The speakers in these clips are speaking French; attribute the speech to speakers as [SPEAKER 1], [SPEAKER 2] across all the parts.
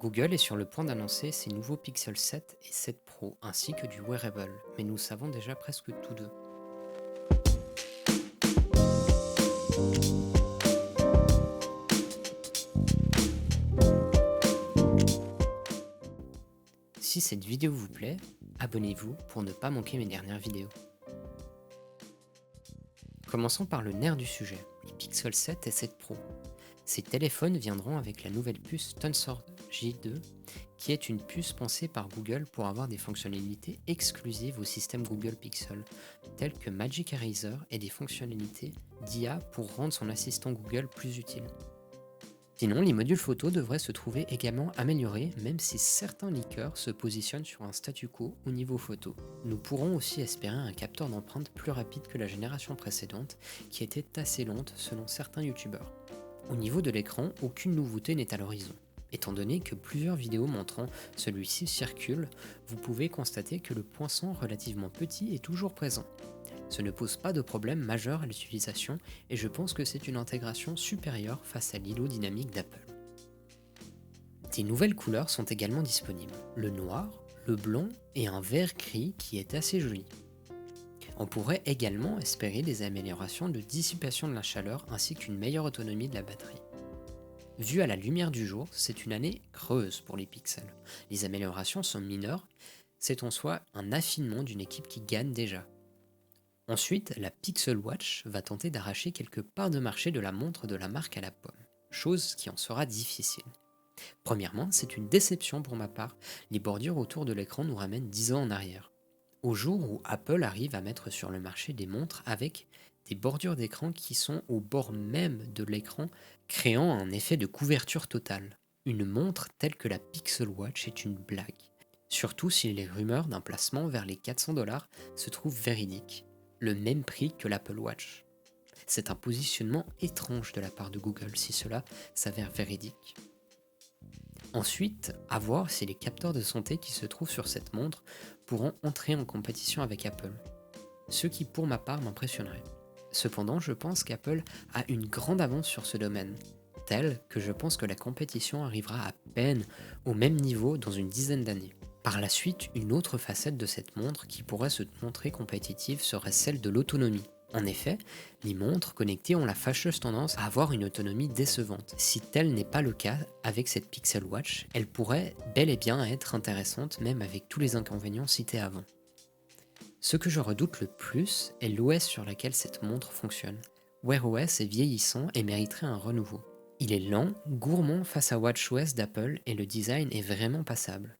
[SPEAKER 1] Google est sur le point d'annoncer ses nouveaux Pixel 7 et 7 Pro ainsi que du wearable, mais nous savons déjà presque tous deux. Si cette vidéo vous plaît, abonnez-vous pour ne pas manquer mes dernières vidéos. Commençons par le nerf du sujet, les Pixel 7 et 7 Pro. Ces téléphones viendront avec la nouvelle puce Tensor J2, qui est une puce pensée par Google pour avoir des fonctionnalités exclusives au système Google Pixel, telles que Magic Eraser et des fonctionnalités d'IA pour rendre son assistant Google plus utile. Sinon, les modules photo devraient se trouver également améliorés, même si certains leakers se positionnent sur un statu quo au niveau photo. Nous pourrons aussi espérer un capteur d'empreinte plus rapide que la génération précédente, qui était assez lente selon certains youtubeurs. Au niveau de l'écran, aucune nouveauté n'est à l'horizon. Étant donné que plusieurs vidéos montrant celui-ci circulent, vous pouvez constater que le poinçon relativement petit est toujours présent. Ce ne pose pas de problème majeur à l'utilisation et je pense que c'est une intégration supérieure face à l'îlot dynamique d'Apple. Des nouvelles couleurs sont également disponibles, le noir, le blanc et un vert gris qui est assez joli. On pourrait également espérer des améliorations de dissipation de la chaleur ainsi qu'une meilleure autonomie de la batterie. Vu à la lumière du jour, c'est une année creuse pour les pixels. Les améliorations sont mineures, c'est en soi un affinement d'une équipe qui gagne déjà. Ensuite, la Pixel Watch va tenter d'arracher quelques parts de marché de la montre de la marque à la pomme, chose qui en sera difficile. Premièrement, c'est une déception pour ma part, les bordures autour de l'écran nous ramènent 10 ans en arrière. Au jour où Apple arrive à mettre sur le marché des montres avec des bordures d'écran qui sont au bord même de l'écran, créant un effet de couverture totale. Une montre telle que la Pixel Watch est une blague. Surtout si les rumeurs d'un placement vers les 400$ se trouvent véridiques, le même prix que l'Apple Watch. C'est un positionnement étrange de la part de Google si cela s'avère véridique. Ensuite, à voir si les capteurs de santé qui se trouvent sur cette montre pourront entrer en compétition avec Apple. Ce qui pour ma part m'impressionnerait. Cependant, je pense qu'Apple a une grande avance sur ce domaine, telle que je pense que la compétition arrivera à peine au même niveau dans une dizaine d'années. Par la suite, une autre facette de cette montre qui pourrait se montrer compétitive serait celle de l'autonomie. En effet, les montres connectées ont la fâcheuse tendance à avoir une autonomie décevante. Si tel n'est pas le cas avec cette Pixel Watch, elle pourrait bel et bien être intéressante même avec tous les inconvénients cités avant. Ce que je redoute le plus est l'OS sur laquelle cette montre fonctionne. Wear OS est vieillissant et mériterait un renouveau. Il est lent, gourmand face à WatchOS d'Apple et le design est vraiment passable.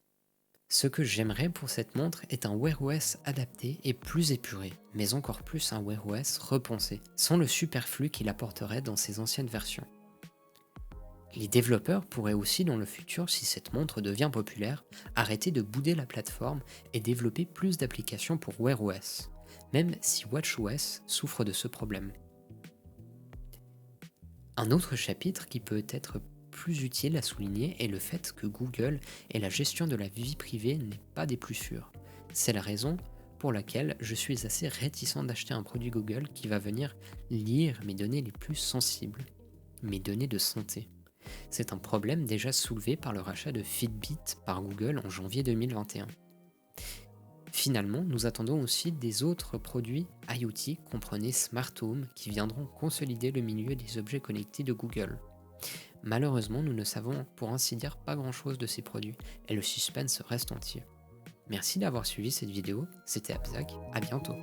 [SPEAKER 1] Ce que j'aimerais pour cette montre est un Wear OS adapté et plus épuré, mais encore plus un Wear OS repensé, sans le superflu qu'il apporterait dans ses anciennes versions. Les développeurs pourraient aussi dans le futur, si cette montre devient populaire, arrêter de bouder la plateforme et développer plus d'applications pour Wear OS, même si WatchOS souffre de ce problème. Un autre chapitre qui peut être plus utile à souligner est le fait que Google et la gestion de la vie privée n'est pas des plus sûrs. C'est la raison pour laquelle je suis assez réticent d'acheter un produit Google qui va venir lire mes données les plus sensibles, mes données de santé. C'est un problème déjà soulevé par le rachat de Fitbit par Google en janvier 2021. Finalement, nous attendons aussi des autres produits IoT, comprenez Smart Home, qui viendront consolider le milieu des objets connectés de Google. Malheureusement, nous ne savons pour ainsi dire pas grand chose de ces produits, et le suspense reste entier. Merci d'avoir suivi cette vidéo, c'était Abzak, à bientôt.